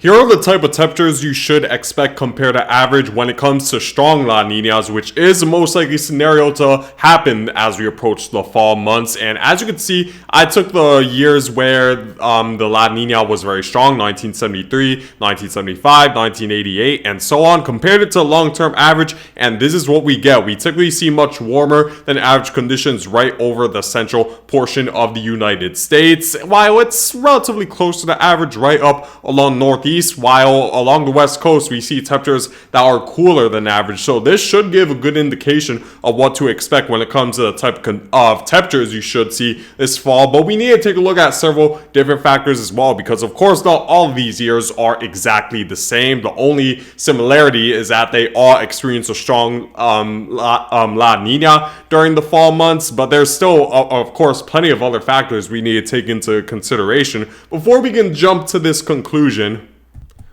Here are the type of temperatures you should expect compared to average when it comes to strong La Niñas, which is the most likely scenario to happen as we approach the fall months. And as you can see, I took the years where the La Niña was very strong, 1973, 1975, 1988, and so on, compared it to long-term average, and this is what we get. We typically see much warmer than average conditions right over the central portion of the United States, while it's relatively close to the average right up along northeast, while along the west coast we see temperatures that are cooler than average. So this should give a good indication of what to expect when it comes to the type of temperatures you should see this fall. But we need to take a look at several different factors as well, because of course not all of these years are exactly the same. The only similarity is that they all experience a strong La Nina during the fall months, but there's still of course plenty of other factors we need to take into consideration before we can jump to this conclusion.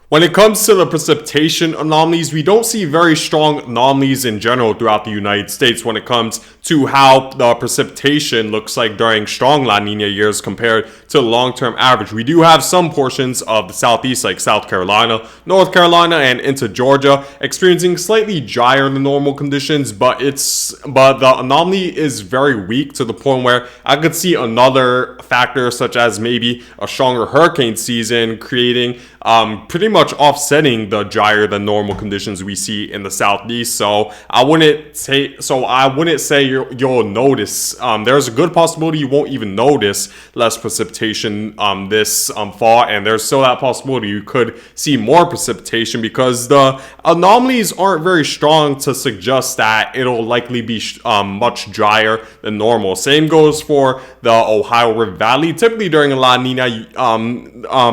When it comes to the precipitation anomalies, we don't see very strong anomalies in general throughout the United States when it comes to how the precipitation looks like during strong La Nina years compared to the long-term average. We do have some portions of the southeast like South Carolina, North Carolina, and into Georgia experiencing slightly drier than normal conditions, but the anomaly is very weak to the point where I could see another factor such as maybe a stronger hurricane season creating pretty much offsetting the drier than normal conditions we see in the southeast. So I wouldn't say you'll notice. There's a good possibility you won't even notice less precipitation this fall, and there's still that possibility you could see more precipitation because the anomalies aren't very strong to suggest that it'll likely be much drier than normal. Same goes for the Ohio River Valley. Typically during a La Nina,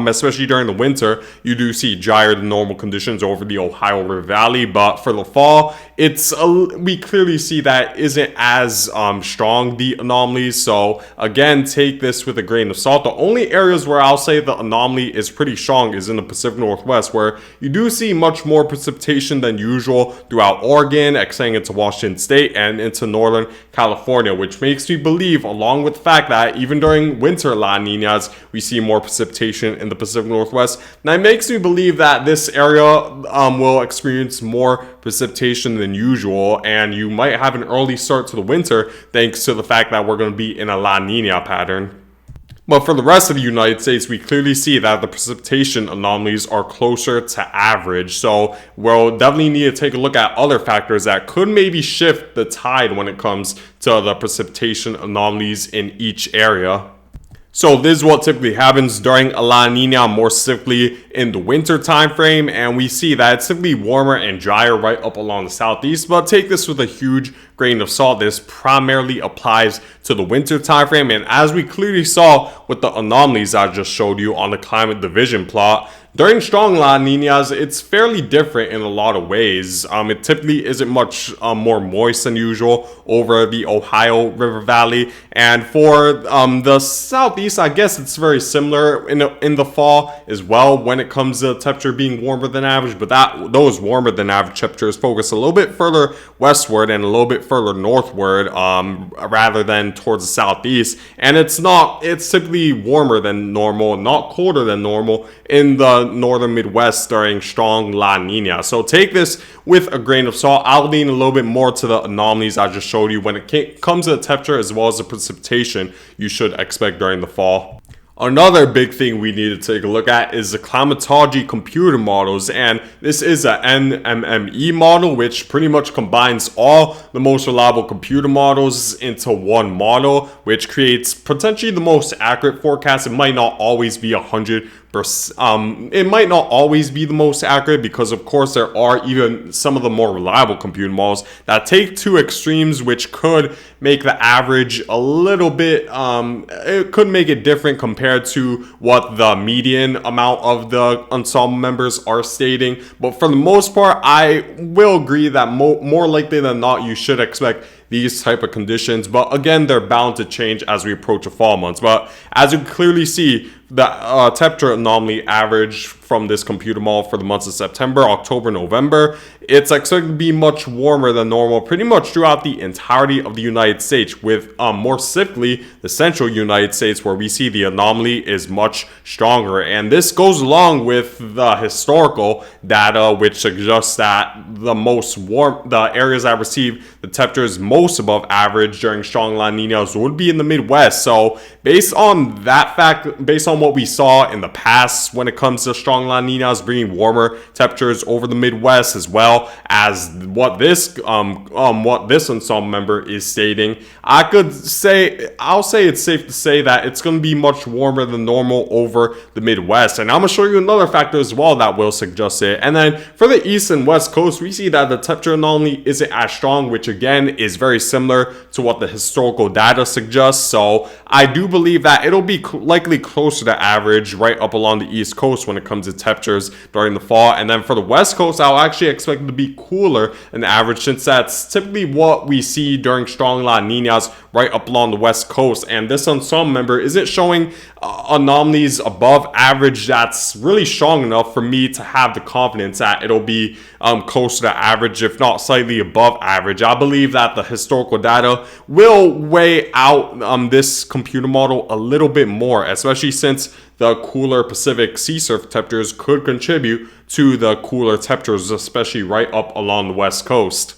especially during the winter, you do see drier than normal conditions over the Ohio River Valley, but for the fall, we clearly see that isn't as strong, the anomalies. So again, take this with a grain of salt. The only areas where I'll say the anomaly is pretty strong is in the Pacific Northwest, where you do see much more precipitation than usual throughout Oregon, extending into Washington State and into Northern California, which makes me believe, along with the fact that even during winter La Ninas, we see more precipitation in the Pacific Northwest. That makes me believe that this area will experience more precipitation than usual, and you might have an early start to the winter thanks to the fact that we're going to be in a La Nina pattern. But for the rest of the United States, we clearly see that the precipitation anomalies are closer to average. So we'll definitely need to take a look at other factors that could maybe shift the tide when it comes to the precipitation anomalies in each area. So this is what typically happens during a La Nina, more specifically in the winter time frame, and we see that it's typically warmer and drier right up along the southeast, but take this with a huge grain of salt. This primarily applies to the winter time frame, and as we clearly saw with the anomalies I just showed you on the climate division plot, during strong La Ninas, it's fairly different in a lot of ways. It typically isn't much more moist than usual over the Ohio River Valley. And for the southeast, I guess it's very similar in the fall as well when it comes to temperature being warmer than average. But those warmer than average temperatures focus a little bit further westward and a little bit further northward rather than towards the southeast. And it's typically warmer than normal, not colder than normal in the northern Midwest during strong La Nina. So take this with a grain of salt. I'll lean a little bit more to the anomalies I just showed you when it comes to the temperature as well as the precipitation you should expect during the fall. Another big thing we need to take a look at is the climatology computer models, and this is a NMME model which pretty much combines all the most reliable computer models into one model, which creates potentially the most accurate forecast. It might not always be 100%. It might not always be the most accurate because of course there are even some of the more reliable computer models that take two extremes, which could make the average a little bit it could make it different compared to what the median amount of the ensemble members are stating. But for the most part, I will agree that more likely than not you should expect these type of conditions, but again they're bound to change as we approach the fall months. But as you clearly see the temperature anomaly average from this computer model for the months of September, October, November, it's expected to be much warmer than normal pretty much throughout the entirety of the United States, with more specifically the central United States, where we see the anomaly is much stronger. And this goes along with the historical data, which suggests that the areas that receive the temperatures most above average during strong La Niñas would be in the Midwest. So based on that fact, based on what we saw in the past when it comes to strong La Niñas bringing warmer temperatures over the Midwest, as well as what this ensemble member is stating, I'll say it's safe to say that it's going to be much warmer than normal over the Midwest. And I'm going to show you another factor as well that will suggest it. And then for the East and West Coast, we see that the temperature anomaly isn't as strong, which again is very similar to what the historical data suggests. So I do believe that it'll be likely closer to average right up along the East Coast when it comes to temperatures during the fall. And then for the West Coast, I'll actually expect it to be cooler than average, since that's typically what we see during strong La Niñas right up along the West Coast. And this ensemble member isn't showing anomalies above average that's really strong enough for me to have the confidence that it'll be closer to average, if not slightly above average. I believe that the historical data will weigh out this computer model a little bit more, especially since the cooler Pacific sea surface temperatures could contribute to the cooler temperatures, especially right up along the West Coast.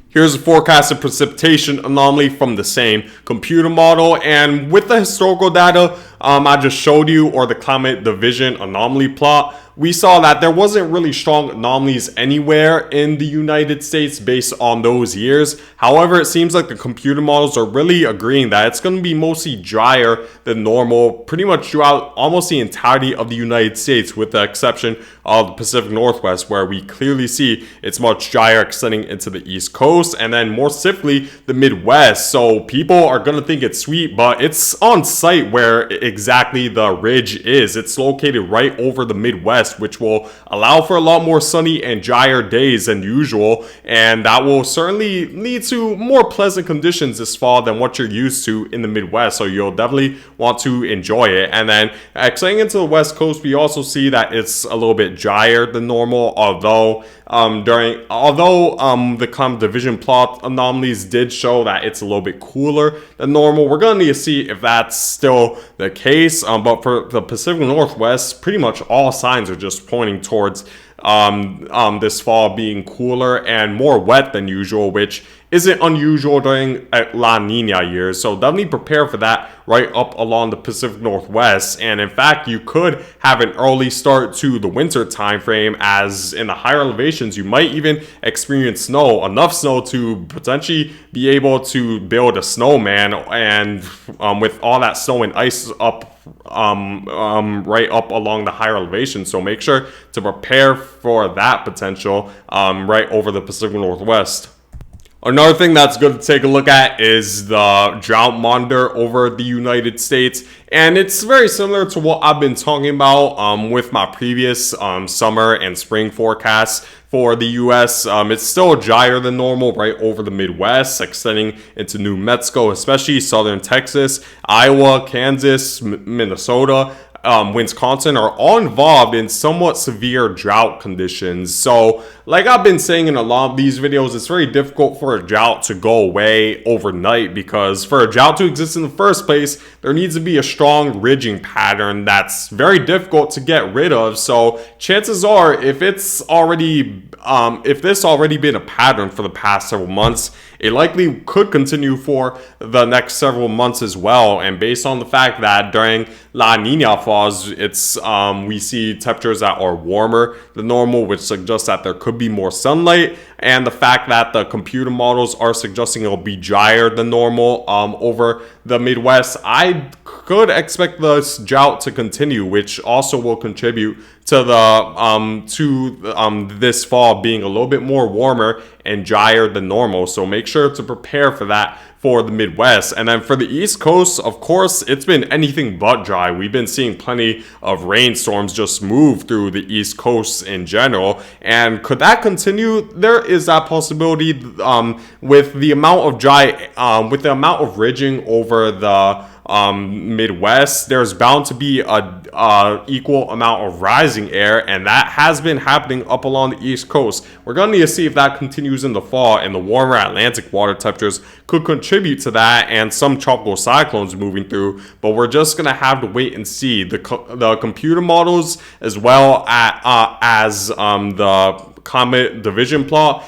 Here's a forecasted precipitation anomaly from the same computer model, and with the historical data I just showed you, or the climate division anomaly plot, we saw that there wasn't really strong anomalies anywhere in the United States based on those years. However, it seems like the computer models are really agreeing that it's going to be mostly drier than normal pretty much throughout almost the entirety of the United States, with the exception of the Pacific Northwest, where we clearly see it's much drier extending into the East Coast, and then more specifically the Midwest. So people are going to think it's sweet, but it's on site where exactly the ridge is. It's located right over the Midwest, which will allow for a lot more sunny and drier days than usual, and that will certainly lead to more pleasant conditions this fall than what you're used to in the Midwest. So you'll definitely want to enjoy it. And then extending into the West Coast, we also see that it's a little bit drier than normal, although the climate division plot anomalies did show that it's a little bit cooler than normal. We're going to need to see if that's still the case, but for the Pacific Northwest, pretty much all signs are just pointing towards this fall being cooler and more wet than usual, which isn't unusual during La Nina years. So definitely prepare for that right up along the Pacific Northwest. And in fact, you could have an early start to the winter time frame, as in the higher elevations you might even experience snow, enough snow to potentially be able to build a snowman. And with all that snow and ice up right up along the higher elevation, so make sure to prepare for that potential right over the Pacific Northwest. Another thing that's good to take a look at is the drought monitor over the United States, and it's very similar to what I've been talking about with my previous summer and spring forecasts for the US. It's still drier than normal right over the Midwest, extending into New Mexico, especially southern Texas, Iowa, Kansas, Minnesota, Wisconsin are all involved in somewhat severe drought conditions. So like I've been saying in a lot of these videos, it's very difficult for a drought to go away overnight, because for a drought to exist in the first place, there needs to be a strong ridging pattern that's very difficult to get rid of. So chances are, if this already been a pattern for the past several months, it likely could continue for the next several months as well. And based on the fact that during La Nina falls, we see temperatures that are warmer than normal, which suggests that there could be more sunlight, and the fact that the computer models are suggesting it'll be drier than normal over the Midwest, I could expect this drought to continue, which also will contribute to this fall being a little bit more warmer and drier than normal. So make sure to prepare for that for the Midwest. And then for the East Coast, of course, it's been anything but dry. We've been seeing plenty of rainstorms just move through the East Coast in general. And could that continue? There is that possibility with the amount of ridging over the Midwest, there's bound to be a equal amount of rising air, and that has been happening up along the East Coast. We're going to need to see if that continues in the fall, and the warmer Atlantic water temperatures could contribute to that, and some tropical cyclones moving through. But we're just going to have to wait and see. The computer models, as well as the comet division plot,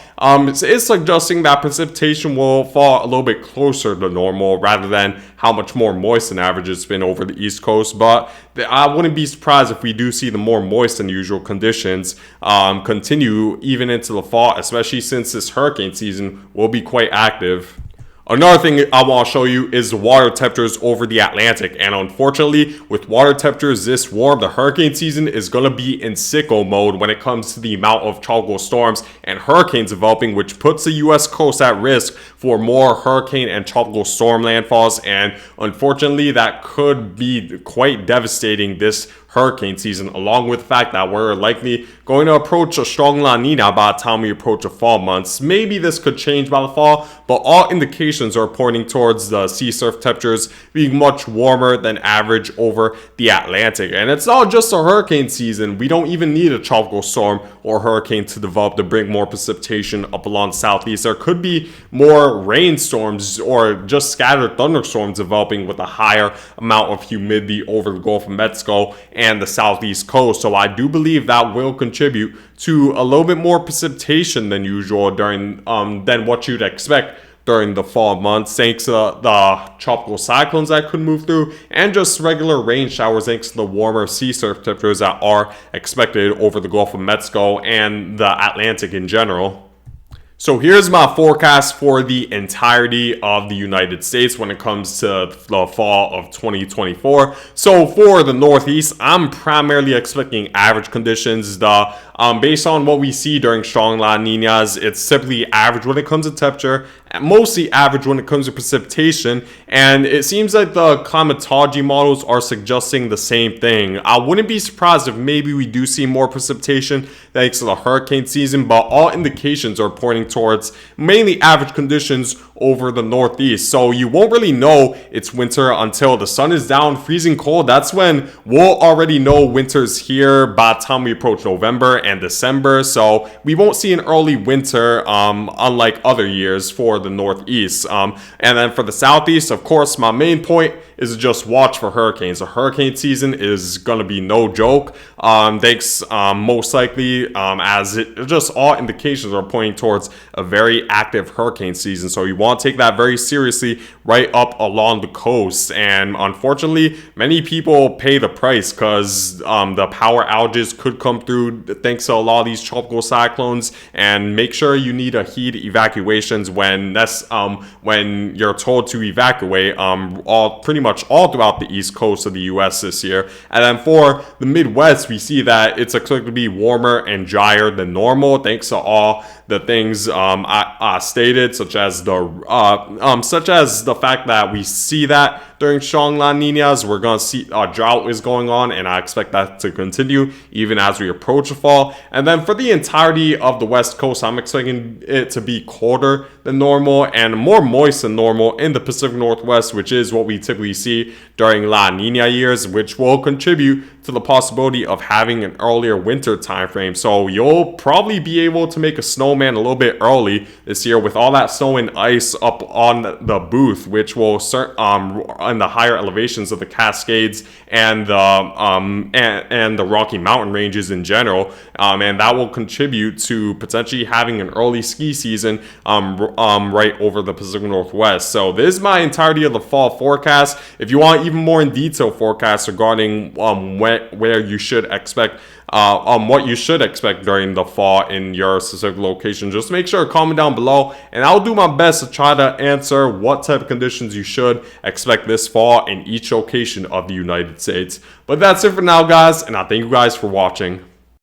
is suggesting that precipitation will fall a little bit closer to normal rather than how much more moist than average it's been over the East Coast. But I wouldn't be surprised if we do see the more moist than usual conditions continue even into the fall, especially since this hurricane season will be quite active. Another thing I want to show you is the water temperatures over the Atlantic, and unfortunately, with water temperatures this warm, the hurricane season is going to be in sicko mode when it comes to the amount of tropical storms and hurricanes developing, which puts the U.S. coast at risk for more hurricane and tropical storm landfalls, and unfortunately, that could be quite devastating this hurricane season, along with the fact that we're likely going to approach a strong La Nina by the time we approach the fall months. Maybe this could change by the fall, but all indications are pointing towards the sea surf temperatures being much warmer than average over the Atlantic. And it's not just a hurricane season. We don't even need a tropical storm or hurricane to develop to bring more precipitation up along the southeast. There could be more rainstorms or just scattered thunderstorms developing with a higher amount of humidity over the Gulf of Mexico and the southeast coast. So I do believe that will contribute to a little bit more precipitation than usual during than what you'd expect during the fall months, thanks to the tropical cyclones that could move through, and just regular rain showers thanks to the warmer sea surf temperatures that are expected over the Gulf of Mexico and the Atlantic in general. So here's my forecast for the entirety of the United States when it comes to the fall of 2024. So for the Northeast, I'm primarily expecting average conditions. Based on what we see during strong La Ninas, it's simply average when it comes to temperature, mostly average when it comes to precipitation, and it seems like the climatology models are suggesting the same thing. I wouldn't be surprised if maybe we do see more precipitation thanks to the hurricane season, but all indications are pointing towards mainly average conditions over the Northeast. So you won't really know it's winter until the sun is down, freezing cold. That's when we'll already know winter's here by the time we approach November and December. So we won't see an early winter unlike other years for the Northeast. And then for the Southeast, of course, my main point is to just watch for hurricanes. The hurricane season is going to be no joke. Thanks, most likely, as it just all indications are pointing towards a very active hurricane season. So you want to take that very seriously right up along the coast. And unfortunately, many people pay the price because the power outages could come through thanks to a lot of these tropical cyclones. And make sure you need to heed evacuations when you're told to evacuate. Pretty much all throughout the east coast of the U.S. this year. And then for the Midwest, we see that it's expected to be warmer and drier than normal thanks to all the things I stated, such as the fact that we see that during strong La Ninas, we're going to see a drought is going on, and I expect that to continue even as we approach the fall. And then for the entirety of the West Coast, I'm expecting it to be colder than normal and more moist than normal in the Pacific Northwest, which is what we typically see during La Nina years, which will contribute to the possibility of having an earlier winter time frame. So you'll probably be able to make a snowman a little bit early this year with all that snow and ice up on the booth, which will in the higher elevations of the Cascades and the Rocky Mountain ranges in general, and that will contribute to potentially having an early ski season right over the Pacific Northwest. So this is my entirety of the fall forecast. If you want even more in detail forecasts regarding where you should expect what you should expect during the fall in your specific location, just make sure to comment down below, and I'll do my best to try to answer what type of conditions you should expect this fall in each location of the United States. But that's it for now, guys, and I thank you guys for watching.